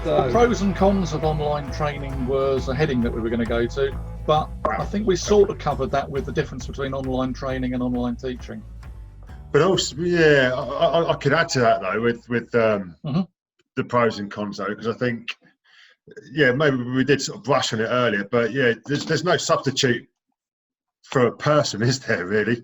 The So, pros and cons of online training was a heading that we were going to go to, but I think we sort of covered that with the difference between online training and online teaching. But also, yeah, I could add to that though with Mhm. the pros and cons though, because I think, yeah, maybe we did sort of brush on it earlier, but yeah, there's no substitute for a person, is there really?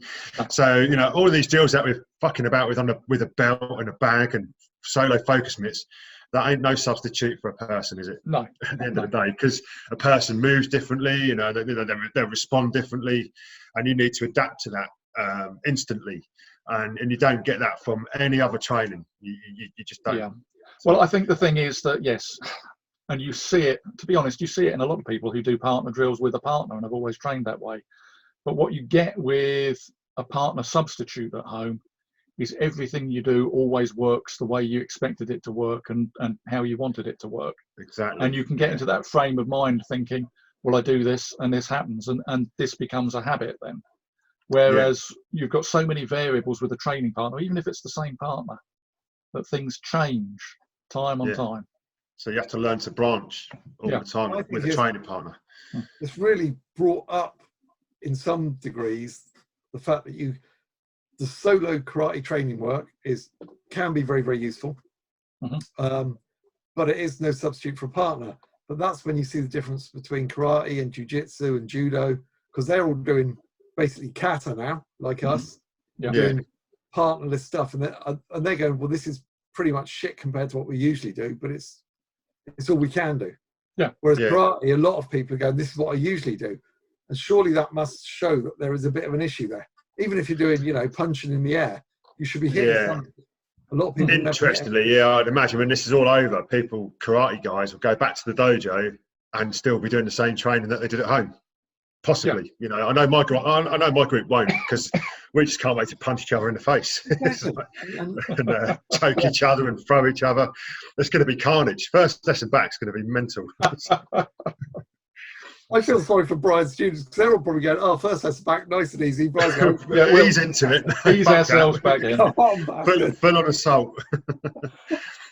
So you know, all of these drills that we're fucking about with a belt and a bag and solo focus mitts, that ain't no substitute for a person, is it? No. At the end of the day, because a person moves differently, you know, they'll respond differently, and you need to adapt to that instantly. And you don't get that from any other training. You just don't. Yeah. Well, I think the thing is that, yes, and you see it, to be honest, you see it in a lot of people who do partner drills with a partner, and I've always trained that way. But what you get with a partner substitute at home is everything you do always works the way you expected it to work and how you wanted it to work. Exactly. And you can get into that frame of mind thinking, well, I do this and this happens, and this becomes a habit then. Whereas you've got so many variables with a training partner, even if it's the same partner, that things change time on time. So you have to learn to branch all the time with a training partner. it's really brought up in some degrees the fact that the solo karate training work can be very, very useful. But it is no substitute for a partner. But that's when you see the difference between karate and jiu-jitsu and judo, because they're all doing basically kata now, like us, doing partnerless stuff, and they're going, well, this is pretty much shit compared to what we usually do, but it's all we can do. Whereas karate, a lot of people are going, this is what I usually do, and surely that must show that there is a bit of an issue there. Even if you're doing, you know, punching in the air, you should be hitting something. A lot of people. Interestingly, I'd imagine when this is all over, karate guys will go back to the dojo and still be doing the same training that they did at home. Possibly, you know. I know my group won't, because we just can't wait to punch each other in the face and choke each other and throw each other. There's going to be carnage. First lesson back's going to be mental. I feel sorry for Brian's students, because they're all probably going, "Oh, first lesson back, nice and easy." Brian's going, ease into it. Ease ourselves back in. Full on assault.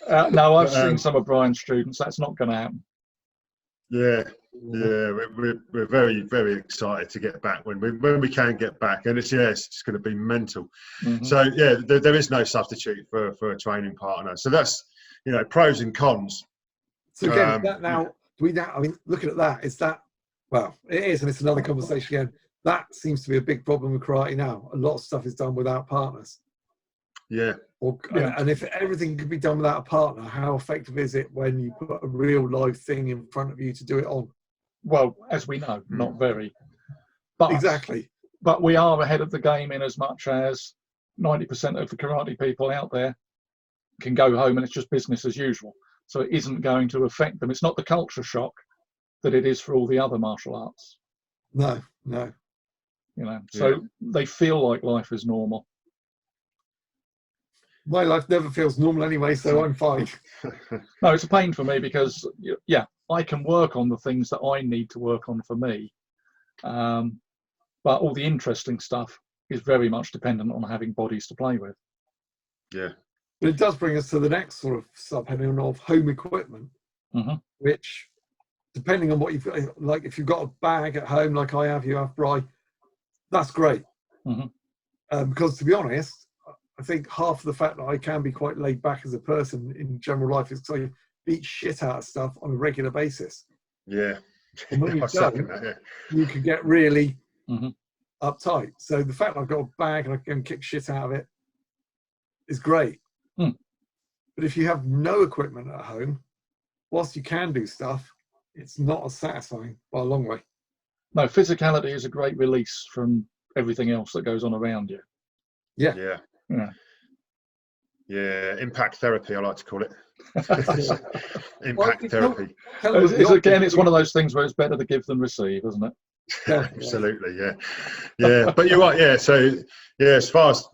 No, I've seen some of Brian's students. That's not going to happen. Yeah, we're very, very excited to get back when we can get back, and it's going to be mental. So there is no substitute for a training partner. So that's, you know, pros and cons. So again, looking at that, is that, well, it is, and it's another conversation again. That seems to be a big problem with karate now. A lot of stuff is done without partners. And if everything could be done without a partner, how effective is it when you put a real live thing in front of you to do it on? Well, as we know, not very. But, exactly. But we are ahead of the game in as much as 90% of the karate people out there can go home and it's just business as usual. So it isn't going to affect them. It's not the culture shock that it is for all the other martial arts. No. You know, so they feel like life is normal. My life never feels normal anyway, so I'm fine. No, it's a pain for me because, I can work on the things that I need to work on for me. But all the interesting stuff is very much dependent on having bodies to play with. Yeah. But it does bring us to the next sort of subheading of home equipment, which, depending on what you've got, like if you've got a bag at home like I have, you have, Bri, that's great. Because to be honest, I think half of the fact that I can be quite laid back as a person in general life is because I beat shit out of stuff on a regular basis. Yeah. And when you don't, you can get really uptight. So the fact that I've got a bag and I can kick shit out of it is great. But if you have no equipment at home, whilst you can do stuff, it's not as satisfying by a long way. No, physicality is a great release from everything else that goes on around you. Yeah. Impact therapy, I like to call it. Impact therapy. It's one of those things where it's better to give than receive, isn't it? Absolutely, yeah. But you're right, So, as far as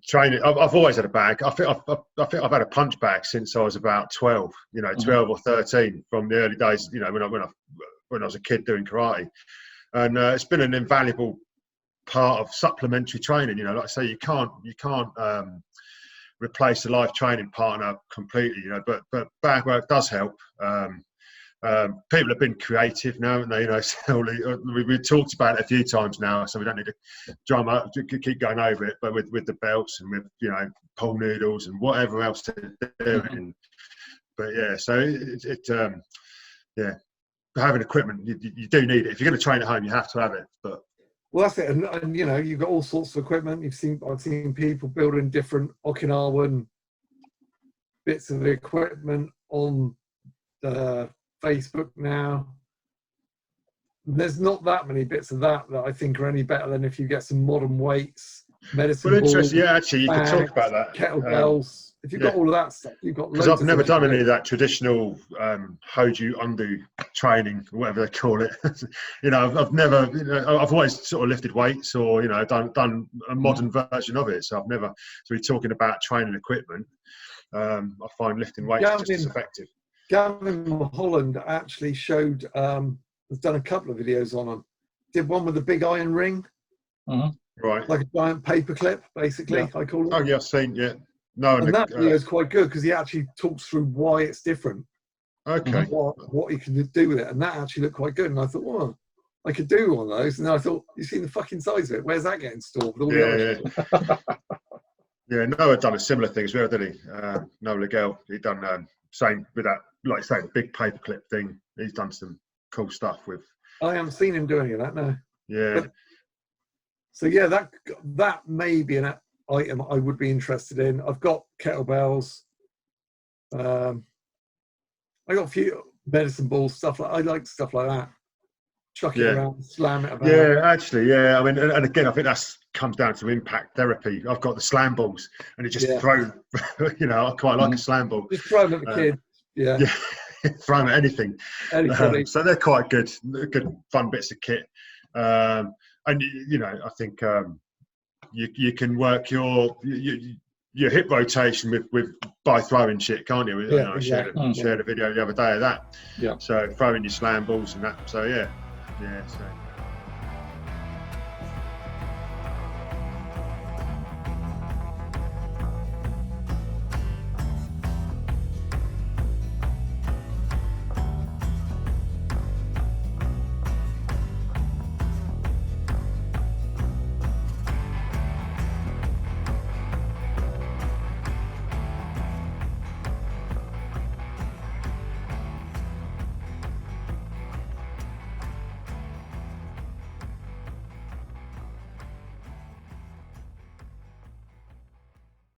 training, I've always had a bag. I think I've had a punch bag since I was about 12. 12 or 13 from the early days. When I was a kid doing karate, and it's been an invaluable part of supplementary training. Like I say, you can't replace a life training partner completely, you know, but bag work does help. People have been creative now, haven't they? You know, so we've talked about it a few times now, so we don't need to drum up, keep going over it. But with the belts and with, you know, pool noodles and whatever else to do. But yeah, so having equipment, you do need it. If you're going to train at home, you have to have it. But well, that's it, and you know, you've got all sorts of equipment. I've seen people building different Okinawan bits of equipment on Facebook now. There's not that many bits of that I think are any better than if you get some modern weights, medicine balls, yeah, actually, you bags, can talk about that. kettlebells. If you've got all of that stuff, you've got. Because I've never done any of that traditional Hoju undo training, whatever they call it. You know, I've never. You know, I've always sort of lifted weights or, you know, done a modern version of it. So I've never. So we're talking about training equipment. I find lifting weights just as effective. Gavin Holland actually showed. Has done a couple of videos on them. Did one with a big iron ring, right? Like a giant paperclip, basically. Yeah. I call it. Oh yeah, I've seen. Yeah. No, and that video is quite good because he actually talks through why it's different. Okay. What you can do with it, and that actually looked quite good. And I thought, well, I could do one of those. And then I thought, you seen the fucking size of it? Where's that getting stored? With all the yeah, Noah done a similar thing as well, didn't he? Noah Legel, he done same with that, like I say, the big paperclip thing. He's done some cool stuff with. I haven't seen him doing that, no. Yeah. But, so yeah, that may be an item I would be interested in. I've got kettlebells. I got a few medicine balls, stuff like I like stuff like that. Chuck it around, slam it about. Yeah, actually, yeah. I mean, and again, I think that comes down to impact therapy. I've got the slam balls, and it just throw. You know, I quite like a slam ball. Just throw them at the kid. Yeah. Throw them at anything. So they're quite good fun bits of kit. And you know, I think you can work your hip rotation with by throwing shit, can't you? Yeah, I shared a video the other day of that. Yeah. So throwing your slam balls and that. So yeah. So